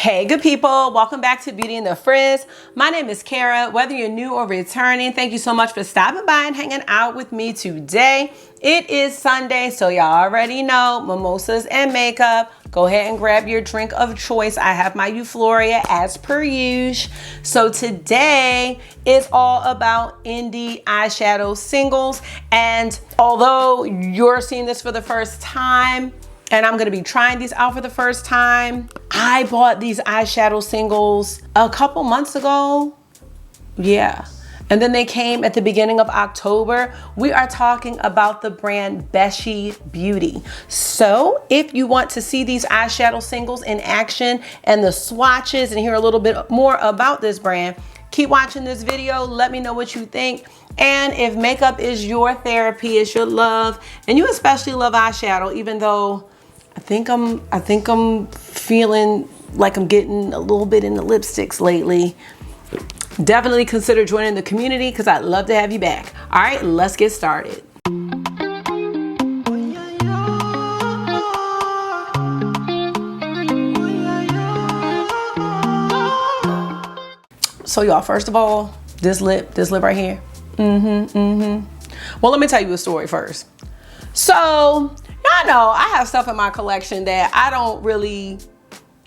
Hey good people, welcome back to Beauty and the Frizz. My name is Kara. Whether you're new or returning, thank you so much for stopping by and hanging out with me today. It is Sunday, so y'all already know mimosas and makeup. Go ahead and grab your drink of choice. I have my Euphoria as per usual. So today is all about indie eyeshadow singles. And although you're seeing this for the first time, and I'm gonna be trying these out for the first time, I bought these eyeshadow singles a couple months ago. Yeah. And then they came at the beginning of October. We are talking about the brand Bechy Beauty. So if you want to see these eyeshadow singles in action and the swatches and hear a little bit more about this brand, keep watching this video. Let me know what you think. And if makeup is your therapy, it's your love, and you especially love eyeshadow, even though I think I'm feeling like I'm getting a little bit into lipsticks lately, definitely consider joining the community because I'd love to have you back. All right, let's get started. So y'all, first of all, this lip right here. Well, let me tell you a story first. So y'all know I have stuff in my collection that I don't really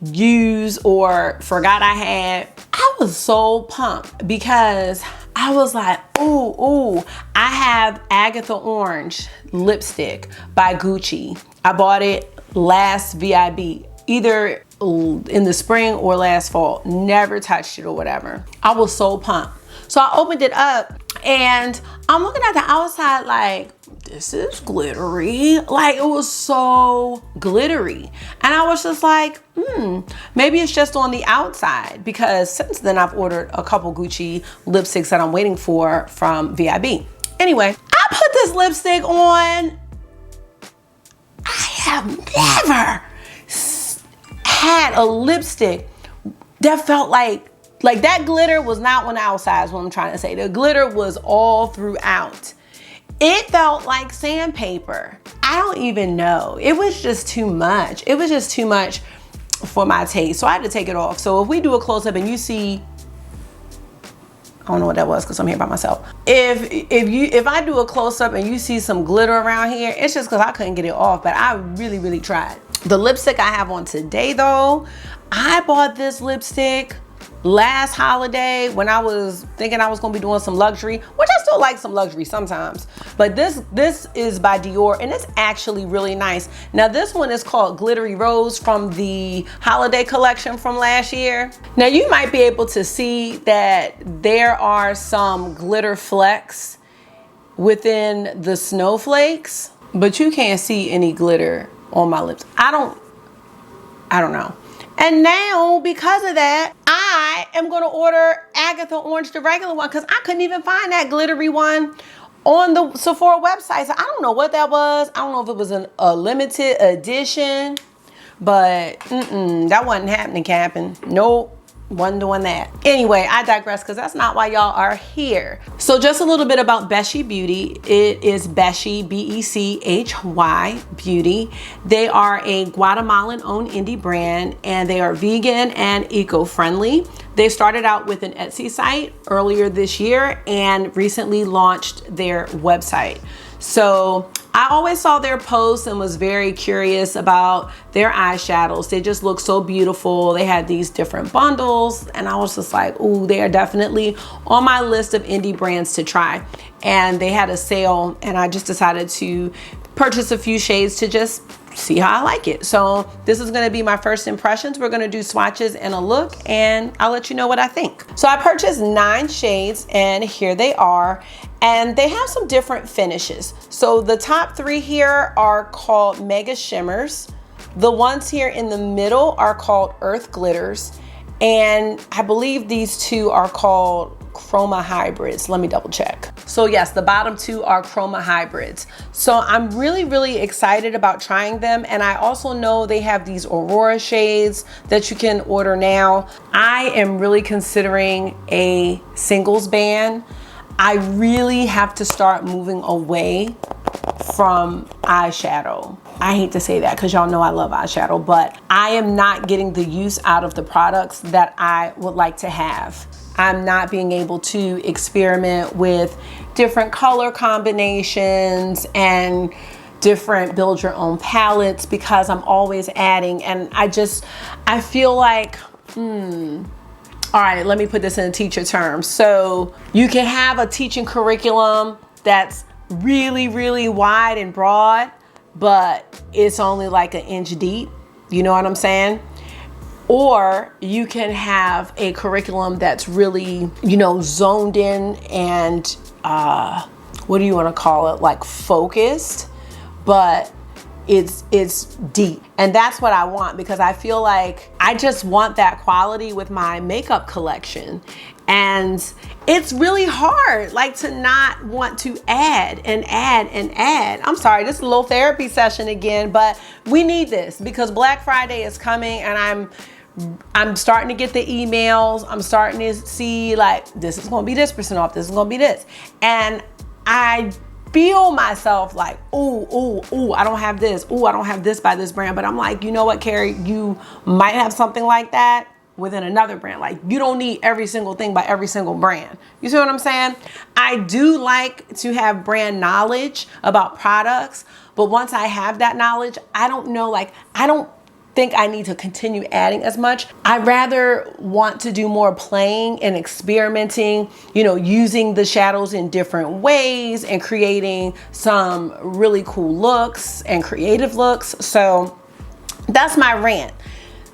use or forgot I had. I was so pumped because I was like, ooh, I have Agatha Orange lipstick by Gucci. I bought it last VIB, either in the spring or last fall. Never touched it or whatever. I was so pumped. So I opened it up and I'm looking at the outside like, this is glittery. Like, it was so glittery. And I was just like, maybe it's just on the outside, because since then I've ordered a couple Gucci lipsticks that I'm waiting for from VIB. Anyway, I put this lipstick on. I have never had a lipstick that felt like that glitter was not on the outside is what I'm trying to say. The glitter was all throughout. It felt like sandpaper. I don't even know. It was just too much. It was just too much for my taste. So I had to take it off. So if we do a close-up and you see, I don't know what that was because I'm here by myself. If I do a close-up and you see some glitter around here, it's just because I couldn't get it off, but I really tried. The lipstick I have on today though, I bought this lipstick last holiday when I was thinking I was gonna be doing some luxury, which I still like some luxury sometimes, but this is by Dior and it's actually really nice. Now this one is called Glittery Rose from the holiday collection from last year. Now you might be able to see that there are some glitter flecks within the snowflakes, but you can't see any glitter on my lips. I don't know. And now, because of that, I am gonna order Agatha Orange, the regular one, because I couldn't even find that glittery one on the Sephora website. So I don't know what that was. I don't know if it was a limited edition, but that wasn't happening, Captain. Nope. Wasn't doing that. Anyway, I digress because that's not why y'all are here. So just a little bit about Bechy Beauty. It is Bechy, B-E-C-H-Y Beauty. They are a Guatemalan owned indie brand and they are vegan and eco-friendly. They started out with an Etsy site earlier this year and recently launched their website. So I always saw their posts and was very curious about their eyeshadows. They just look so beautiful. They had these different bundles and I was just like, ooh, they are definitely on my list of indie brands to try. And they had a sale and I just decided to purchase a few shades to just see how I like it. So this is gonna be my first impressions. We're gonna do swatches and a look and I'll let you know what I think. So I purchased 9 shades and here they are. And they have some different finishes. So the top 3 here are called Mega Shimmers. The ones here in the middle are called Earth Glitters. And I believe these 2 are called Chroma Hybrids. Let me double check. So yes, the bottom 2 are Chroma Hybrids. So I'm really excited about trying them. And I also know they have these Aurora shades that you can order now. I am really considering a singles ban. I really have to start moving away from eyeshadow. I hate to say that because y'all know I love eyeshadow, but I am not getting the use out of the products that I would like to have. I'm not being able to experiment with different color combinations and different build your own palettes because I'm always adding, and I feel like, all right, let me put this in teacher terms. So you can have a teaching curriculum that's really, really wide and broad, but it's only like an inch deep. You know what I'm saying? Or you can have a curriculum that's really, you know, zoned in and, what do you want to call it? Like focused, but it's deep. And that's what I want, because I feel like I just want that quality with my makeup collection. And it's really hard, like, to not want to add and add and add. I'm sorry, this is a little therapy session again, but we need this because Black Friday is coming, and I'm starting to get the emails. I'm starting to see like, this is gonna be this percent off, this is gonna be this. And I feel myself like, ooh, I don't have this. Ooh, I don't have this by this brand. But I'm like, you know what, Carrie, you might have something like that within another brand. Like, you don't need every single thing by every single brand. You see what I'm saying? I do like to have brand knowledge about products, but once I have that knowledge, I don't know, like, I don't think I need to continue adding as much. I rather want to do more playing and experimenting, you know, using the shadows in different ways and creating some really cool looks and creative looks. So that's my rant.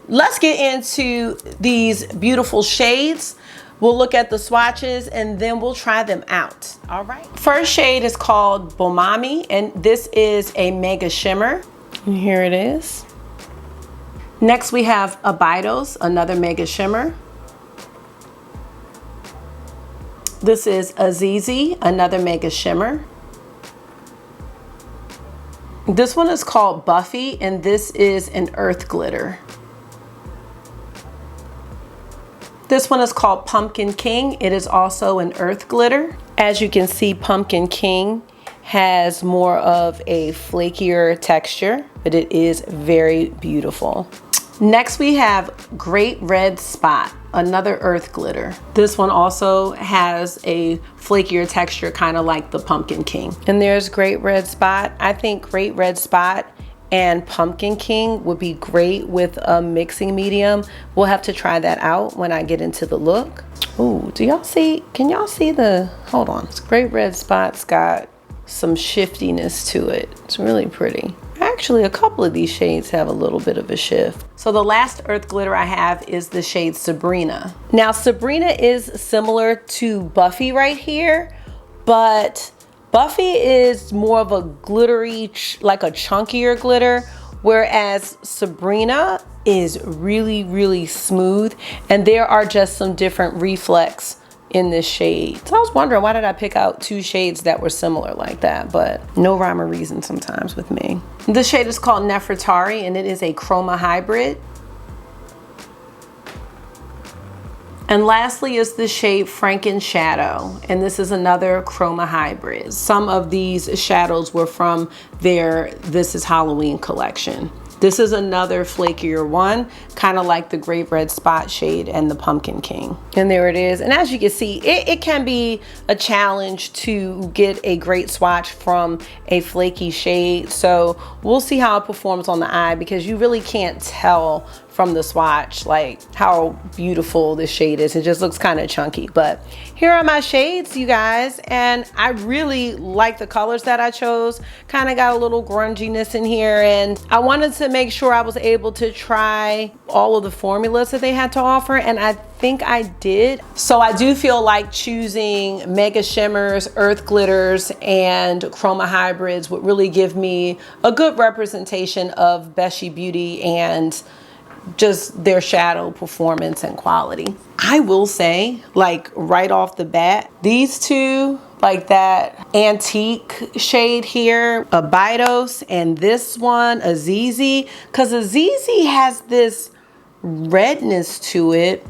Let's get into these beautiful shades. We'll look at the swatches and then we'll try them out. All right. First shade is called Bomami, and this is a mega shimmer. And here it is. Next we have Abydos, another mega shimmer. This is Azizi, another mega shimmer. This one is called Buffy, and this is an earth glitter. This one is called Pumpkin King. It is also an earth glitter. As you can see, Pumpkin King has more of a flakier texture, but it is very beautiful. Next we have Great Red Spot, another earth glitter. This one also has a flakier texture, kind of like the Pumpkin King. And there's Great Red Spot. I think Great Red Spot and Pumpkin King would be great with a mixing medium. We'll have to try that out when I get into the look. Ooh, do y'all see, can y'all see the, hold on. This Great Red Spot's got some shiftiness to it. It's really pretty. Actually, a couple of these shades have a little bit of a shift. So the last earth glitter I have is the shade Sabrina. Now, Sabrina is similar to Buffy right here, but Buffy is more of a glittery, like a chunkier glitter, whereas Sabrina is really, really smooth, and there are just some different reflex in this shade. So I was wondering, why did I pick out two shades that were similar like that? But no rhyme or reason sometimes with me. This shade is called Nefertari, and it is a chroma hybrid. And lastly is the shade Frankenshadow, and this is another chroma hybrid. Some of these shadows were from their This Is Halloween collection. This is another flakier one, kind of like the Great Red Spot shade and the Pumpkin King. And there it is. And as you can see, it can be a challenge to get a great swatch from a flaky shade. So we'll see how it performs on the eye, because you really can't tell from the swatch like how beautiful this shade is. It just looks kind of chunky. But here are my shades, you guys, and I really like the colors that I chose. Kind of got a little grunginess in here, and I wanted to make sure I was able to try all of the formulas that they had to offer, and I think I did. So I do feel like choosing mega shimmers, earth glitters, and chroma hybrids would really give me a good representation of Bechy Beauty and just their shadow performance and quality. I will say, like, right off the bat, these two, like that antique shade here, Abydos, and this one, Azizi, because Azizi has this redness to it.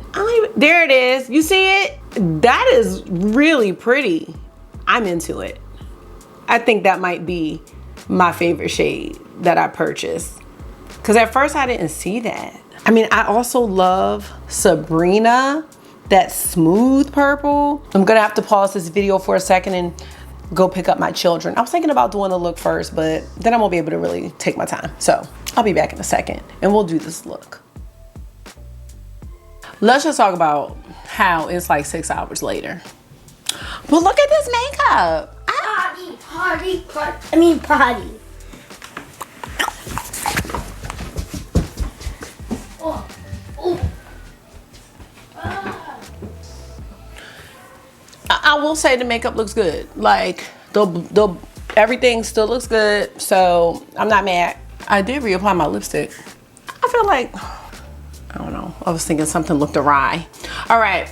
There it is. You see it? That is really pretty. I'm into it. I think that might be my favorite shade that I purchased. Because at first I didn't see that. I mean, I also love Sabrina, that smooth purple. I'm gonna have to pause this video for a second and go pick up my children. I was thinking about doing the look first, but then I won't be able to really take my time. So I'll be back in a second and we'll do this look. Let's just talk about how it's like 6 hours later. But look at this makeup. Party. I will say the makeup looks good. Like everything still looks good, so I'm not mad. I did reapply my lipstick. I feel like, I don't know, I was thinking something looked awry. All right,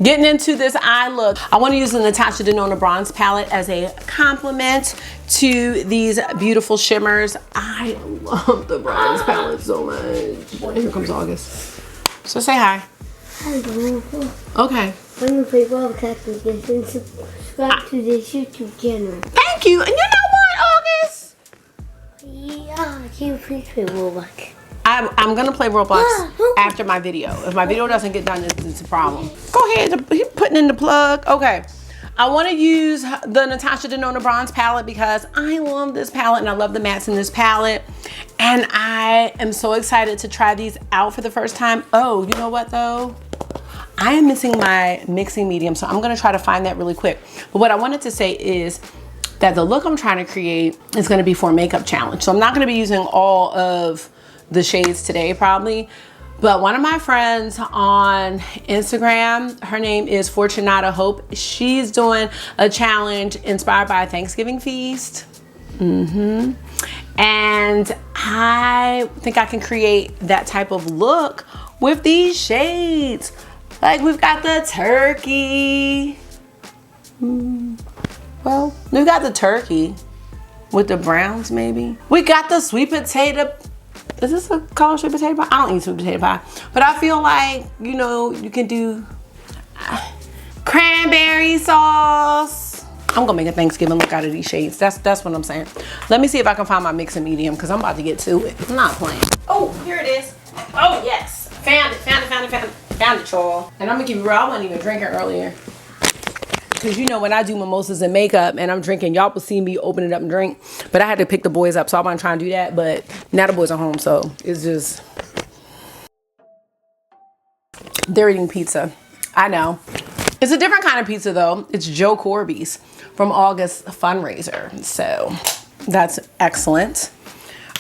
getting into this eye look. I want to use the Natasha Denona bronze palette as a complement to these beautiful shimmers. I love the bronze palette so much. Here comes August. So say hi. Hello. Okay. I'm gonna play Roblox with this and subscribe to this YouTube channel. Thank you. And you know what, August? Yeah, can you please play Roblox? I'm gonna play Roblox after my video. If my video doesn't get done, it's a problem. Go ahead, he's putting in the plug. Okay. I want to use the Natasha Denona bronze palette because I love this palette and I love the mattes in this palette. And I am so excited to try these out for the first time. Oh, you know what though? I am missing my mixing medium, so I'm gonna try to find that really quick. But what I wanted to say is that the look I'm trying to create is gonna be for a makeup challenge. So I'm not gonna be using all of the shades today probably, but one of my friends on Instagram, her name is Fortunata Hope. She's doing a challenge inspired by a Thanksgiving feast. And I think I can create that type of look with these shades. Like we've got the turkey. Well, we got the turkey with the browns maybe. We got the sweet potato. Is this a called sweet potato pie? I don't eat sweet potato pie. But I feel like, you know, you can do cranberry sauce. I'm gonna make a Thanksgiving look out of these shades. That's what I'm saying. Let me see if I can find my mixing medium because I'm about to get to it. I'm not playing. Oh, here it is. Oh, yes. Found it, y'all. And I'm gonna keep it real, I wasn't even drinking earlier. Cause you know when I do mimosas and makeup and I'm drinking, y'all will see me open it up and drink. But I had to pick the boys up, so I'm gonna try and do that. But now the boys are home, so it's just, they're eating pizza. I know. It's a different kind of pizza though. It's Joe Corby's from August's fundraiser. So that's excellent.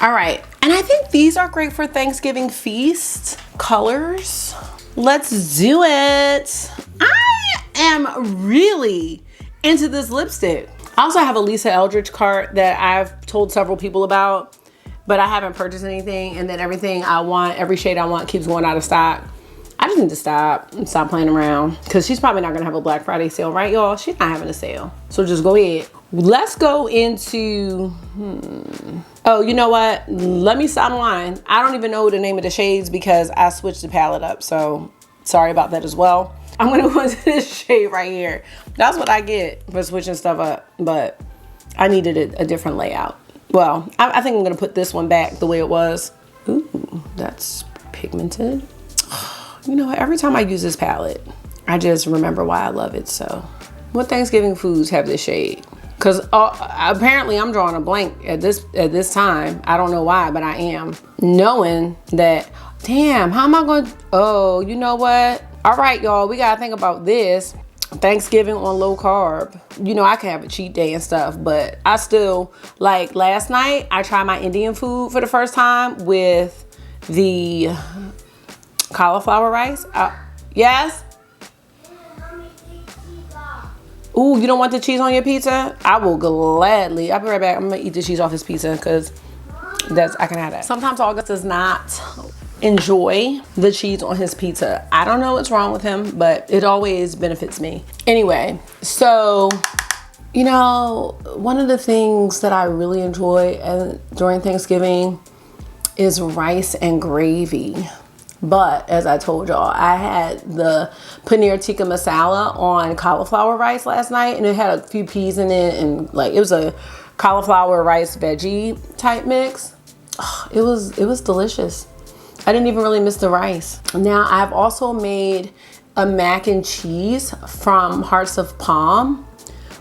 All right, and I think these are great for Thanksgiving feast colors. Let's do it. I am really into this lipstick. I also have a Lisa Eldridge cart that I've told several people about, but I haven't purchased anything, and then everything I want, every shade I want keeps going out of stock. I just need to stop playing around because she's probably not gonna have a Black Friday sale, right y'all? She's not having a sale. So just go ahead. Let's go into, oh, you know what? Let me stop lying. I don't even know the name of the shades because I switched the palette up. So sorry about that as well. I'm gonna go into this shade right here. That's what I get for switching stuff up, but I needed a different layout. Well, I think I'm gonna put this one back the way it was. Ooh, that's pigmented. You know, every time I use this palette, I just remember why I love it. So what Thanksgiving foods have this shade? Because apparently I'm drawing a blank at this time. I don't know why, but I am. Knowing that, damn, how am I going to, oh, you know what? All right, y'all, we got to think about this. Thanksgiving on low carb. You know, I can have a cheat day and stuff, but I still, like last night, I tried my Indian food for the first time with the cauliflower rice. Yes? Ooh, you don't want the cheese on your pizza? I will gladly. I'll be right back. I'm gonna eat the cheese off this pizza because I can have that. Sometimes August does not enjoy the cheese on his pizza. I don't know what's wrong with him, but it always benefits me. Anyway, so, you know, one of the things that I really enjoy during Thanksgiving is rice and gravy. But as I told y'all, I had the paneer tikka masala on cauliflower rice last night, and it had a few peas in it, and like it was a cauliflower rice veggie type mix. It was delicious. I didn't even really miss the rice. Now I've also made a mac and cheese from Hearts of Palm,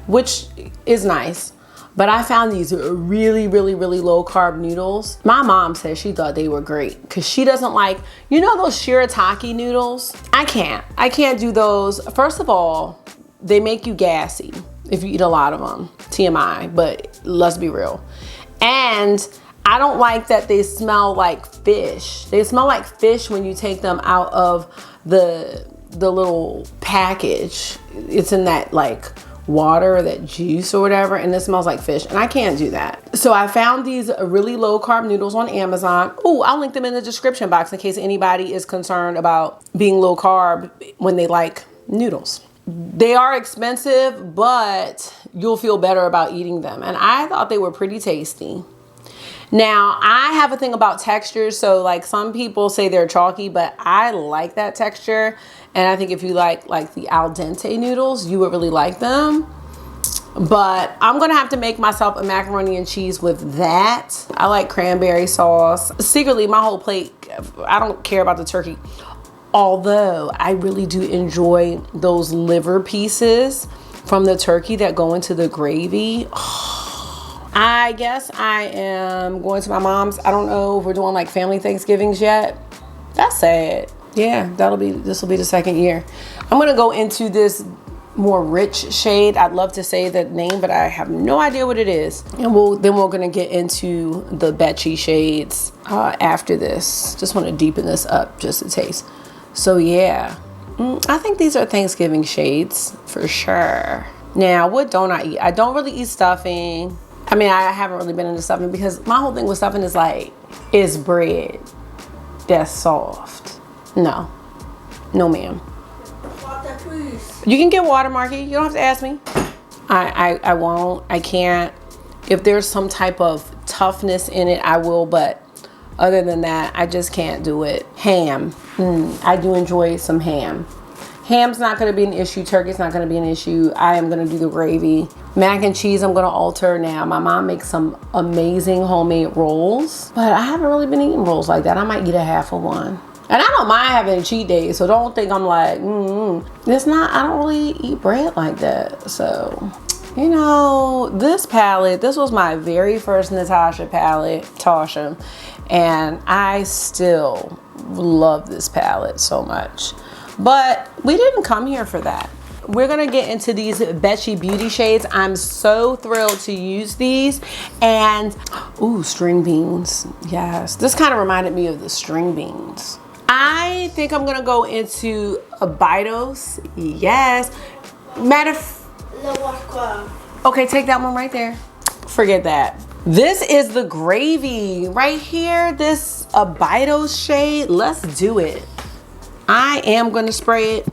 which is nice. But I found these really low carb noodles. My mom said she thought they were great because she doesn't like, you know those shirataki noodles? I can't do those. First of all, they make you gassy if you eat a lot of them. TMI, but let's be real. And I don't like that they smell like fish. They smell like fish when you take them out of the little package. It's in that like water, that juice or whatever, and it smells like fish, and I can't do that. So I found these really low carb noodles on Amazon. Oh, I'll link them in the description box in case anybody is concerned about being low carb when they like noodles. They are expensive, but you'll feel better about eating them, and I thought they were pretty tasty. Now, I have a thing about textures, so like some people say they're chalky, but I like that texture. And I think if you like the al dente noodles, you would really like them. But I'm gonna have to make myself a macaroni and cheese with that. I like cranberry sauce. Secretly, my whole plate, I don't care about the turkey. Although I really do enjoy those liver pieces from the turkey that go into the gravy. I guess I am going to my mom's. I don't know if we're doing like family Thanksgivings yet. That's sad. Yeah, this will be the second year. I'm gonna go into this more rich shade. I'd love to say the name, but I have no idea what it is. And then we're gonna get into the Bechy shades after this. Just want to deepen this up just a taste. So yeah, I think these are Thanksgiving shades for sure. Now, what don't I eat? I don't really eat stuffing. I mean, I haven't really been into stuffing because my whole thing with stuffing is like, it's bread that's soft. No ma'am. Water, please. You can get water, Marky. You don't have to ask me. I won't. I can't. If there's some type of toughness in it, I will, but other than that, I just can't do it. Ham. I do enjoy some ham. Ham's not going to be an issue. Turkey's not going to be an issue. I am going to do the gravy. Mac and cheese, I'm going to alter now. My mom makes some amazing homemade rolls, but I haven't really been eating rolls like that. I might eat a half of one. And I don't mind having cheat days, so don't think I'm like, It's not, I don't really eat bread like that. So, you know, this palette, this was my very first Natasha palette, Tasha, and I still love this palette so much. But we didn't come here for that. We're gonna get into these Bechy Beauty shades. I'm so thrilled to use these. And, ooh, string beans. Yes, this kind of reminded me of the string beans. I think I'm gonna go into Abydos. Yes. Okay, take that one right there. Forget that. This is the gravy right here. This Abydos shade. Let's do it. I am gonna spray it.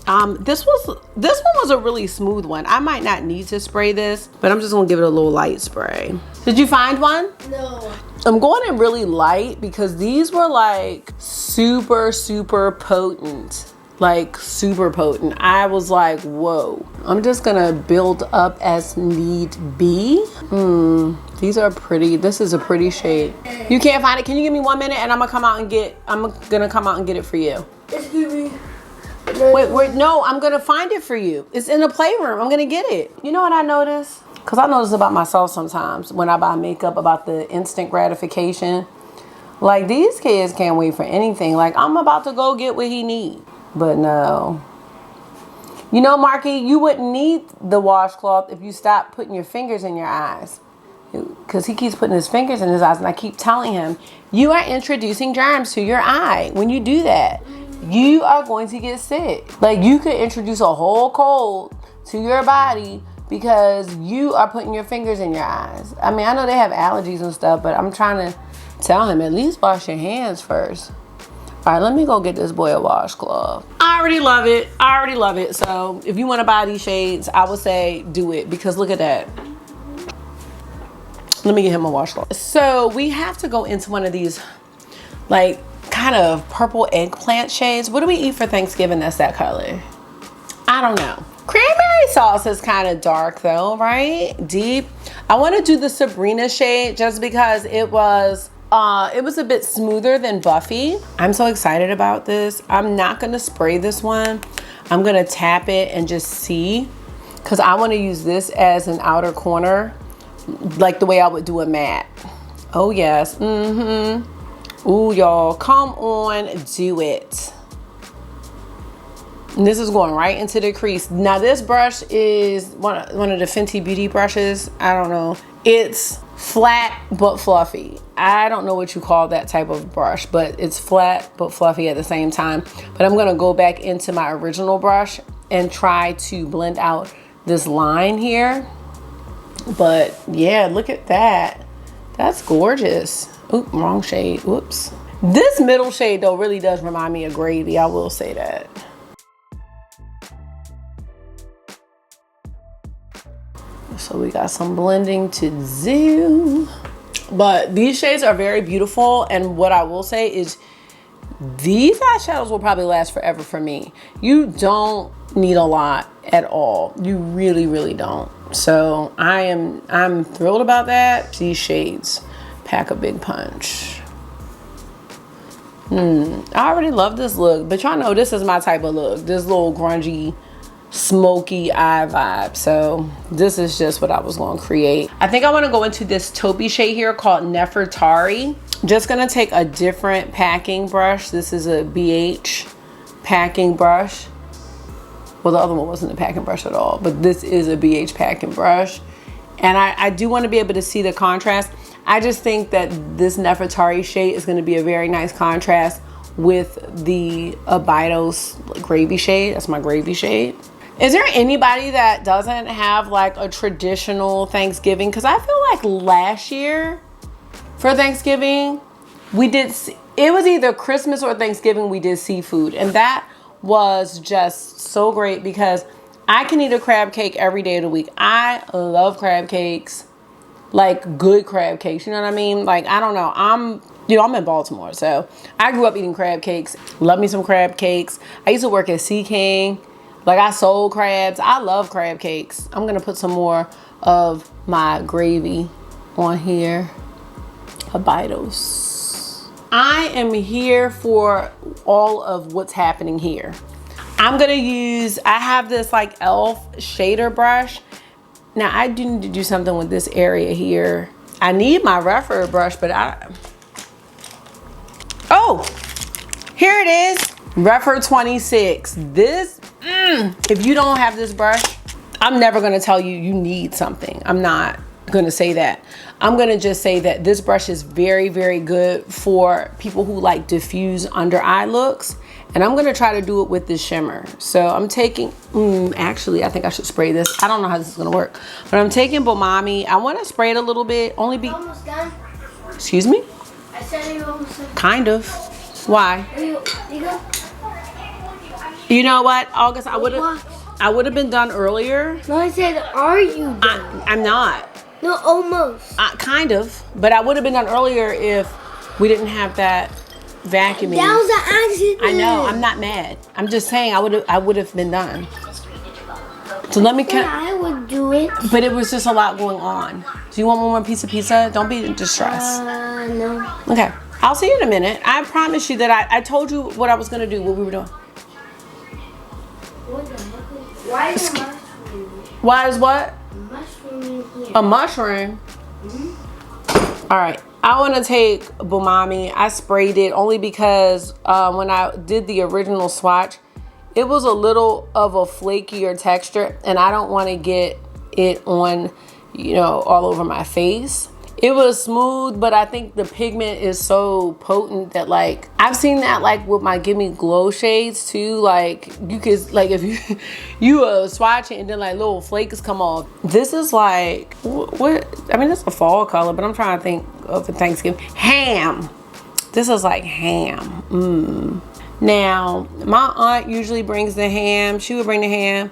This one was a really smooth one. I might not need to spray this, but I'm just gonna give it a little light spray. Did you find one? No. I'm going in really light because these were like super potent. Like super potent. I was like, whoa. I'm just gonna build up as need be. These are pretty. This is a pretty shade. You can't find it? Can you give me 1 minute and I'm gonna come out and get it for you. Excuse me. Wait, no, I'm gonna find it for you. It's in the playroom. I'm gonna get it. You know what I noticed? Because I notice about myself sometimes when I buy makeup about the instant gratification. Like, these kids can't wait for anything. Like, I'm about to go get what he needs. But no. You know, Marky, you wouldn't need the washcloth if you stopped putting your fingers in your eyes. Because he keeps putting his fingers in his eyes, and I keep telling him, you are introducing germs to your eye. When you do that, you are going to get sick. Like, you could introduce a whole cold to your body because you are putting your fingers in your eyes. I mean, I know they have allergies and stuff, but I'm trying to tell him, at least wash your hands first. All right, let me go get this boy a washcloth. I already love it. So if you want to buy these shades, I would say do it because look at that. Let me get him a washcloth. So we have to go into one of these like kind of purple eggplant shades. What do we eat for Thanksgiving that's that color? I don't know. Cranberry sauce is kind of dark though, right? Deep. I want to do the Sabrina shade just because it was It was a bit smoother than Buffy. I'm so excited about this. I'm not gonna spray this one. I'm gonna tap it and just see, because I want to use this as an outer corner, like the way I would do a matte. Oh yes, Ooh, y'all, come on, do it. And this is going right into the crease. Now this brush is one of the Fenty Beauty brushes. I don't know. It's flat but fluffy. I don't know what you call that type of brush, but it's flat but fluffy at the same time. But I'm gonna go back into my original brush and try to blend out this line here. But yeah, look at that. That's gorgeous. Oop, wrong shade, whoops. This middle shade though really does remind me of Gravy, I will say that. So we got some blending to do. But these shades are very beautiful, and what I will say is these eyeshadows will probably last forever for me. You don't need a lot at all. You really, really don't. So I'm thrilled about that. These shades pack a big punch. I already love this look, but y'all know this is my type of look. This little grungy, smoky eye vibe. So this is just what I was going to create. I think I want to go into this taupey shade here called Nefertari. Just going to take a different packing brush. This is a BH packing brush. Well, the other one wasn't a packing brush at all, but this is a BH packing brush. And I do want to be able to see the contrast. I just think that this Nefertari shade is going to be a very nice contrast with the Abydos Gravy shade. That's my Gravy shade. Is there anybody that doesn't have like a traditional Thanksgiving? Because I feel like last year for Thanksgiving, we did, it was either Christmas or Thanksgiving, we did seafood. And that was just so great because I can eat a crab cake every day of the week. I love crab cakes, like good crab cakes. You know what I mean? Like, I don't know. I'm in Baltimore, so I grew up eating crab cakes. Love me some crab cakes. I used to work at Sea King. Like, I sold crabs. I love crab cakes. I'm gonna put some more of my gravy on here. Abydos. I am here for all of what's happening here. I'm gonna use, I have this like e.l.f. shader brush. Now I do need to do something with this area here. I need my reference brush, but oh, here it is. Refer 26. This, if you don't have this brush, I'm never gonna tell you you need something. I'm not gonna say that. I'm gonna just say that this brush is very, very good for people who like diffuse under eye looks. And I'm gonna try to do it with this shimmer. So I'm taking, actually, I think I should spray this. I don't know how this is gonna work, but I'm taking Bomami. I wanna spray it a little bit, only be, Almost done. Excuse me? I said you're almost done. Kind of. Why? You know what, August, I would have been done earlier. No, I said, are you done? I'm not. No, almost. Kind of, but I would have been done earlier if we didn't have that vacuuming. That was an accident. I know, I'm not mad. I'm just saying I would have been done. So let me I would do it. But it was just a lot going on. Do you want one more piece of pizza? Don't be in distress. No. Okay, I'll see you in a minute. I promise you that I told you what I was gonna do, what we were doing. What the heck? Why is a mushroom? Why is what? A mushroom in here. A mushroom? All right, I want to take Bomami. I sprayed it only because when I did the original swatch, it was a little of a flakier texture, and I don't want to get it on, you know, all over my face. It was smooth, but I think the pigment is so potent that, like, I've seen that like with my Gimme Glow shades too. Like, you could, like, if you swatch it and then like little flakes come off. This is like, what? I mean, it's a fall color, but I'm trying to think of a Thanksgiving. Ham. This is like ham. Now, my aunt usually brings the ham. She would bring the ham.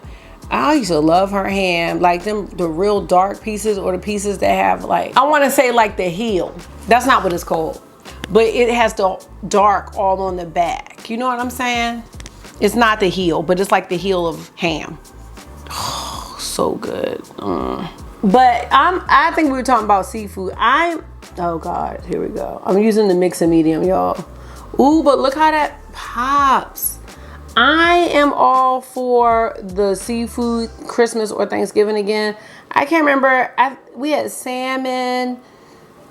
I used to love her ham, like the real dark pieces, or the pieces that have, like, I want to say like the heel. That's not what it's called, but it has the dark all on the back. You know what I'm saying? It's not the heel, but it's like the heel of ham. Oh, so good. But I think we were talking about seafood. I Oh God, here we go. I'm using the mix and medium, y'all. Ooh, but look how that pops. I am all for the seafood Christmas or Thanksgiving again. I can't remember. We had salmon,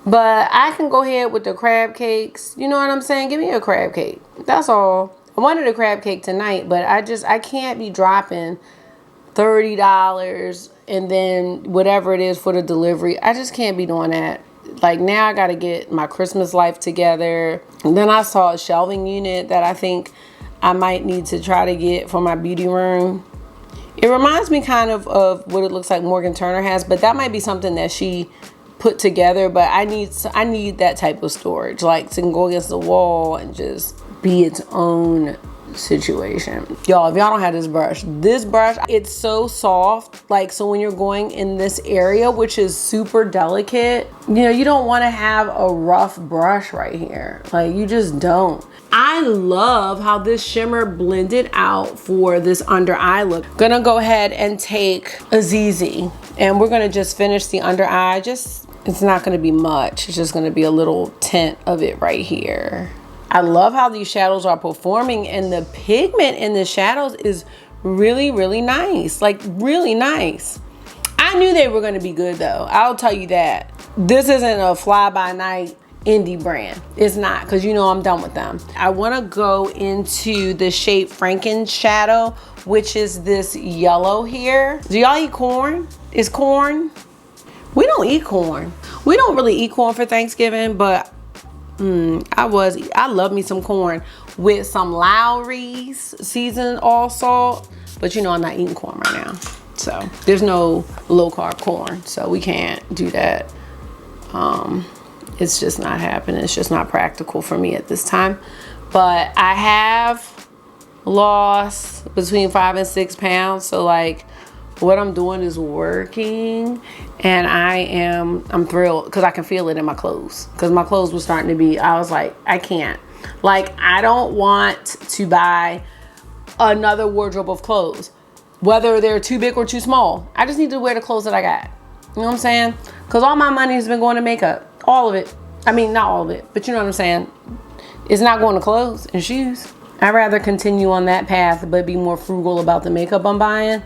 but I can go ahead with the crab cakes. You know what I'm saying? Give me a crab cake. That's all. I wanted a crab cake tonight, but I can't be dropping $30 and then whatever it is for the delivery. I just can't be doing that. Like, now I got to get my Christmas life together. And then I saw a shelving unit that I think I might need to try to get for my beauty room. It reminds me kind of what it looks like Morgan Turner has, but that might be something that she put together. But I need that type of storage, like to go against the wall and just be its own situation. Y'all, if y'all don't have this brush, it's so soft. Like, so when you're going in this area, which is super delicate, you know, you don't want to have a rough brush right here. Like, you just don't. I love how this shimmer blended out for this under eye look. Gonna go ahead and take Azizi and we're gonna just finish the under eye. It's not gonna be much. It's just gonna be a little tint of it right here. I love how these shadows are performing, and the pigment in the shadows is really, really nice. Like, really nice. I knew they were gonna be good though. I'll tell you that. This isn't a fly-by-night indie brand. It's not, because you know I'm done with them. I wanna go into the shade Frankenshadow, which is this yellow here. Do y'all eat corn? Is corn? We don't eat corn. We don't really eat corn for Thanksgiving, but I love me some corn with some Lowry's seasoned all salt, but you know I'm not eating corn right now, so there's no low carb corn, so we can't do that. It's just not happening. It's just not practical for me at this time. But I have lost between 5 and 6 pounds, so like what I'm doing is working, and I'm thrilled because I can feel it in my clothes, because my clothes were starting to be, I was like, I can't. Like, I don't want to buy another wardrobe of clothes, whether they're too big or too small. I just need to wear the clothes that I got. You know what I'm saying? Because all my money has been going to makeup. All of it. I mean, not all of it, but you know what I'm saying? It's not going to clothes and shoes. I'd rather continue on that path, but be more frugal about the makeup I'm buying.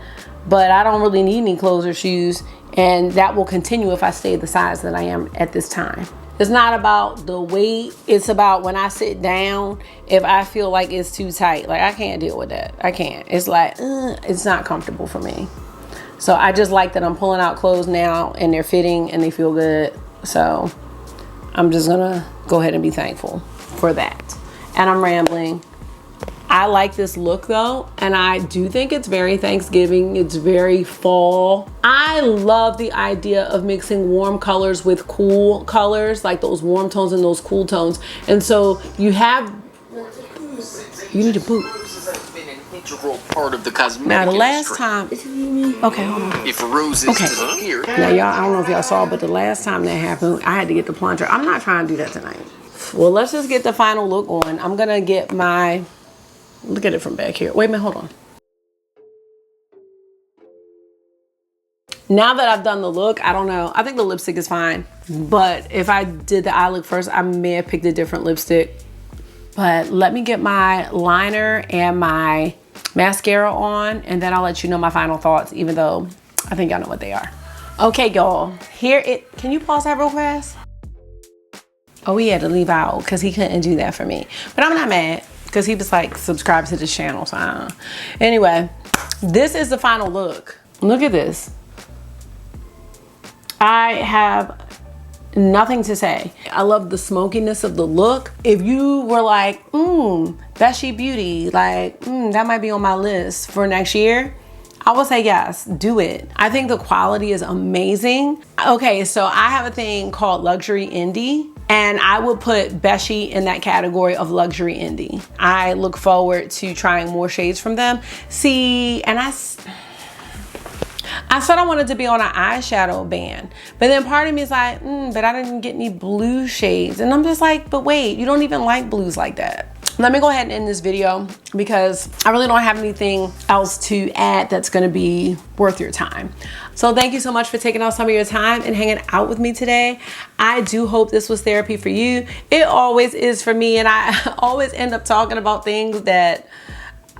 But I don't really need any clothes or shoes, and that will continue if I stay the size that I am at this time. It's not about the weight. It's about when I sit down, if I feel like it's too tight. Like, I can't deal with that. I can't. It's like, it's not comfortable for me. So I just like that I'm pulling out clothes now, and they're fitting and they feel good. So I'm just gonna go ahead and be thankful for that. And I'm rambling. I like this look though, and I do think it's very Thanksgiving. It's very fall. I love the idea of mixing warm colors with cool colors, like those warm tones and those cool tones. And so you need to poop. Part of the cosmetic now the last industry. time, okay, hold on. If a rose is disappeared. Now y'all, I don't know if y'all saw, but the last time that happened, I had to get the plunger. I'm not trying to do that tonight. Well, let's just get the final look on. I'm gonna get my, look at it from back here. Wait a minute, hold on. Now that I've done the look, I don't know. I think the lipstick is fine. But if I did the eye look first, I may have picked a different lipstick. But let me get my liner and my mascara on, and then I'll let you know my final thoughts, even though I think y'all know what they are. Okay, y'all. Can you pause that real fast? Oh, he had to leave out because he couldn't do that for me. But I'm not mad, because he was like, subscribe to this channel, so I don't know. Anyway, this is the final look. Look at this. I have nothing to say. I love the smokiness of the look. If you were like, Bechy Beauty, like, that might be on my list for next year, I would say yes, do it. I think the quality is amazing. Okay, so I have a thing called luxury indie, and I would put Bechy in that category of luxury indie. I look forward to trying more shades from them. See, and I said I wanted to be on an eyeshadow band, but then part of me is like, but I didn't get any blue shades. And I'm just like, but wait, you don't even like blues like that. let me go ahead and end this video because I really don't have anything else to add that's gonna be worth your time. So thank you so much for taking out some of your time and hanging out with me today. I do hope this was therapy for you. It always is for me, and I always end up talking about things that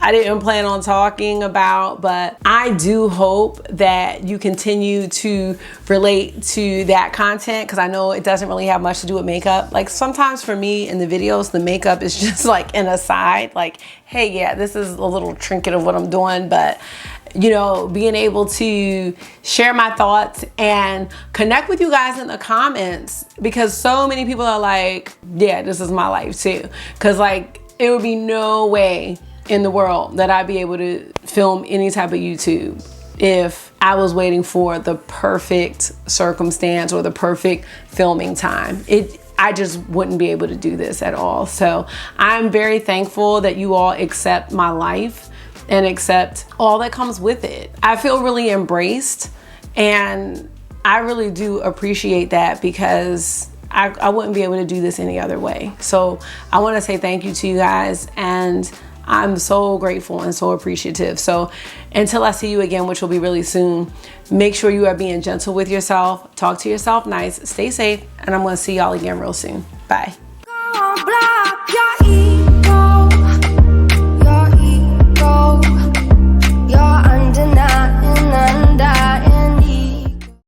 I didn't plan on talking about, but I do hope that you continue to relate to that content, because I know it doesn't really have much to do with makeup. Like sometimes for me in the videos, the makeup is just like an aside, like, hey, yeah, this is a little trinket of what I'm doing, but you know, being able to share my thoughts and connect with you guys in the comments, because so many people are like, yeah, this is my life too. Because like, it would be no way in the world that I'd be able to film any type of YouTube if I was waiting for the perfect circumstance or the perfect filming time. I just wouldn't be able to do this at all. So I'm very thankful that you all accept my life and accept all that comes with it. I feel really embraced, and I really do appreciate that, because I wouldn't be able to do this any other way. So I want to say thank you to you guys, and I'm so grateful and so appreciative. So until I see you again, which will be really soon, make sure you are being gentle with yourself, talk to yourself nice, stay safe, and I'm going to see y'all again real soon. Bye.